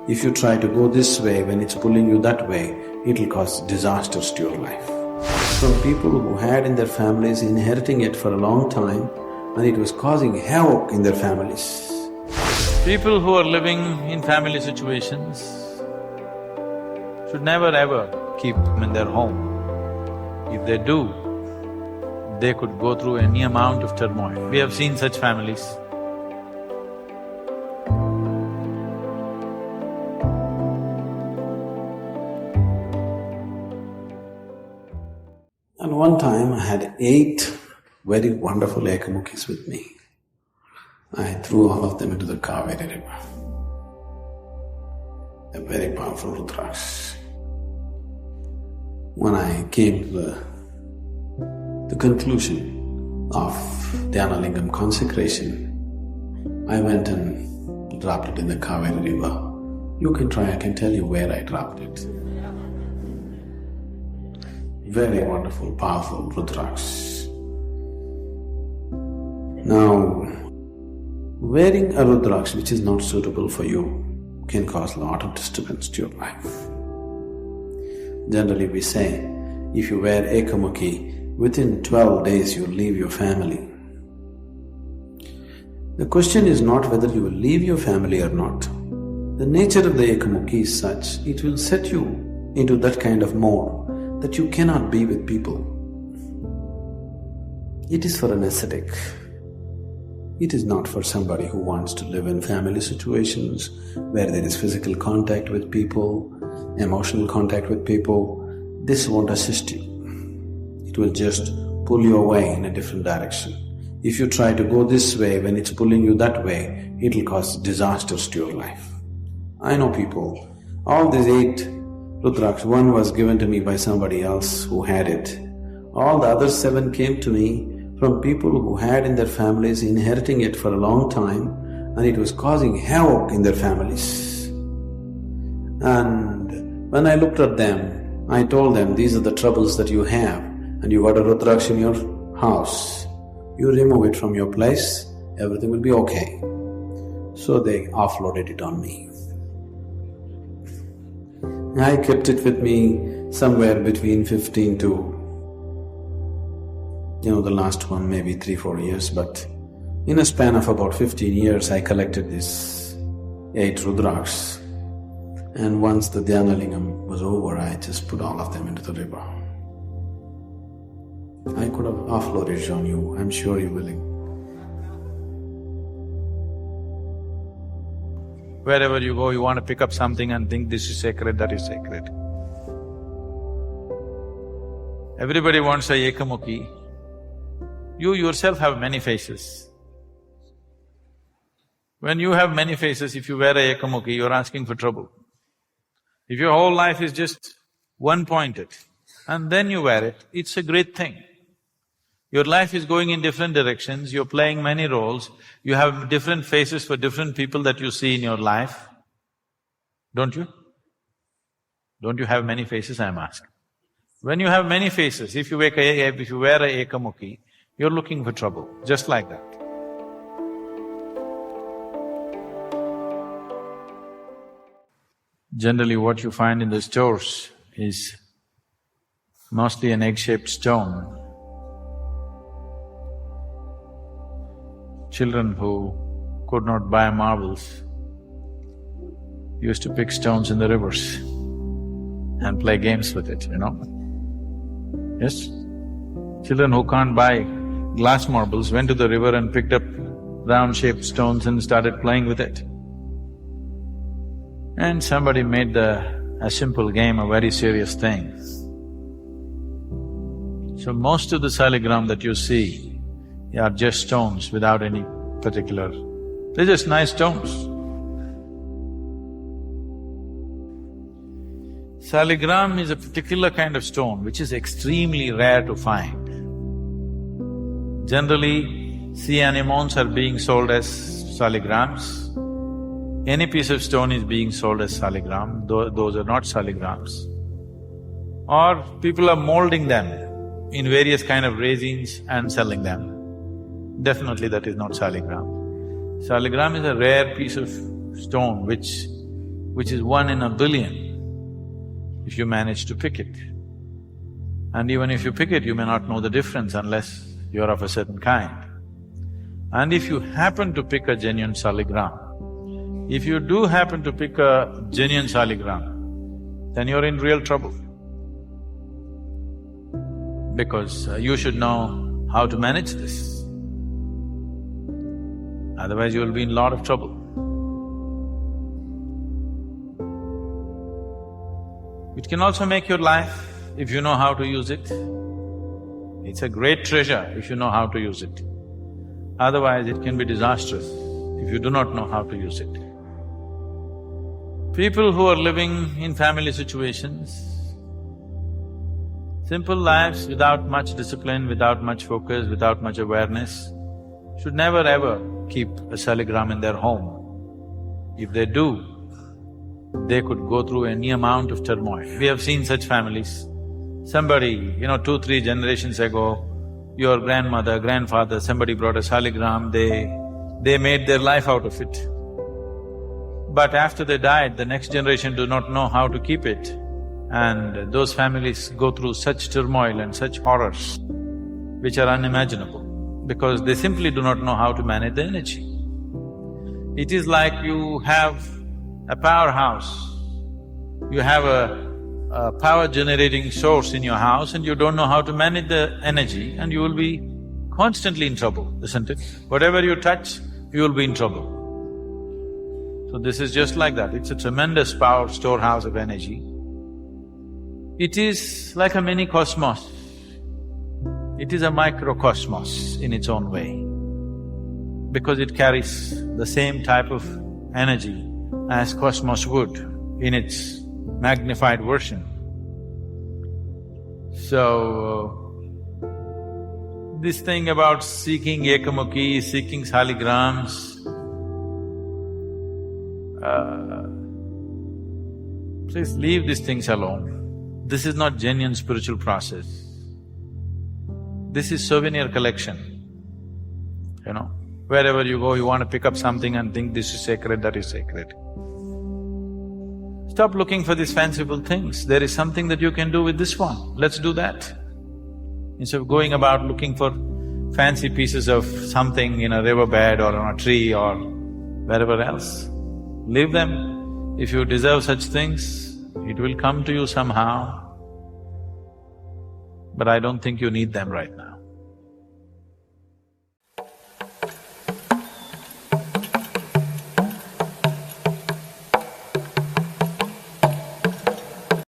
If you try to go this way when it's pulling you that way, it'll cause disasters to your life. From people who had in their families inheriting it for a long time and it was causing havoc in their families. People who are living in family situations should never ever keep them in their home. If they do, they could go through any amount of turmoil. We have seen such families. And one time I had 8 very wonderful ekamukis with me. I threw all of them into the Kaveri river. A very powerful Rudraksh. When I came to the conclusion of Dhyanalingam consecration, I went and dropped it in the Kaveri river. You can try, I can tell you where I dropped it. Very wonderful, powerful Rudraksh. Now, wearing a Rudraksh which is not suitable for you can cause a lot of disturbance to your life. Generally we say, if you wear ekamuki, within 12 days you'll leave your family. The question is not whether you will leave your family or not. The nature of the ekamuki is such, it will set you into that kind of mode that you cannot be with people. It is for an ascetic. It is not for somebody who wants to live in family situations where there is physical contact with people, emotional contact with people. This won't assist you. It will just pull you away in a different direction. If you try to go this way when it's pulling you that way, it'll cause disasters to your life. I know people, all these 8 Rudraksh, one was given to me by somebody else who had it. All the other 7 came to me from people who had in their families inheriting it for a long time and it was causing havoc in their families. And when I looked at them, I told them, these are the troubles that you have and you got a Rudraksh in your house. You remove it from your place, everything will be okay. So they offloaded it on me. I kept it with me somewhere between 15 to, the last one maybe 3-4 years, but in a span of about 15 years I collected these 8 Rudrakshs. And once the Dhyanalingam was over, I just put all of them into the river. I could have offloaded it on you, I'm sure you're willing. Wherever you go, you want to pick up something and think this is sacred, that is sacred. Everybody wants a ekamuki. You yourself have many faces. When you have many faces, if you wear a ekamuki, you're asking for trouble. If your whole life is just one-pointed and then you wear it, it's a great thing. Your life is going in different directions, you're playing many roles, you have different faces for different people that you see in your life, don't you? Don't you have many faces, I'm asking? When you have many faces, if you wear a ekamuki, you're looking for trouble, just like that. Generally what you find in the stores is mostly an egg-shaped stone. Children who could not buy marbles used to pick stones in the rivers and play games with it, Yes? Children who can't buy glass marbles went to the river and picked up round-shaped stones and started playing with it. And somebody made a simple game a very serious thing. So most of the Saligram that you see are just stones without any particular… they're just nice stones. Saligram is a particular kind of stone which is extremely rare to find. Generally, sea anemones are being sold as Saligrams. Any piece of stone is being sold as Saligram, those are not Saligrams. Or people are molding them in various kind of resins and selling them. Definitely that is not Saligram. Saligram is a rare piece of stone which which is 1 in a billion, if you manage to pick it. And even if you pick it, you may not know the difference unless you're of a certain kind. And if you happen to pick a genuine Saligram, if you do happen to pick a genuine Saligram, then you're in real trouble. Because you should know how to manage this. Otherwise you'll be in a lot of trouble. It can also make your life if you know how to use it. It's a great treasure if you know how to use it. Otherwise it can be disastrous if you do not know how to use it. People who are living in family situations, simple lives without much discipline, without much focus, without much awareness, should never ever keep a Saligram in their home. If they do, they could go through any amount of turmoil. We have seen such families. Somebody, 2-3 generations ago, your grandmother, grandfather, somebody brought a Saligram, they made their life out of it. But after they died, the next generation do not know how to keep it. And those families go through such turmoil and such horrors, which are unimaginable, because they simply do not know how to manage the energy. It is like you have a powerhouse, you have a power generating source in your house and you don't know how to manage the energy and you will be constantly in trouble, isn't it? Whatever you touch, you will be in trouble. So this is just like that, it's a tremendous power storehouse of energy. It is like a mini cosmos. It is a microcosmos in its own way, because it carries the same type of energy as cosmos would in its magnified version. So, this thing about seeking ekamukhi, seeking saligrams, please leave these things alone. This is not genuine spiritual process. This is souvenir collection, Wherever you go, you want to pick up something and think this is sacred, that is sacred. Stop looking for these fanciful things. There is something that you can do with this one, let's do that. Instead of going about looking for fancy pieces of something in a riverbed or on a tree or wherever else, leave them. If you deserve such things, it will come to you somehow. But I don't think you need them right now.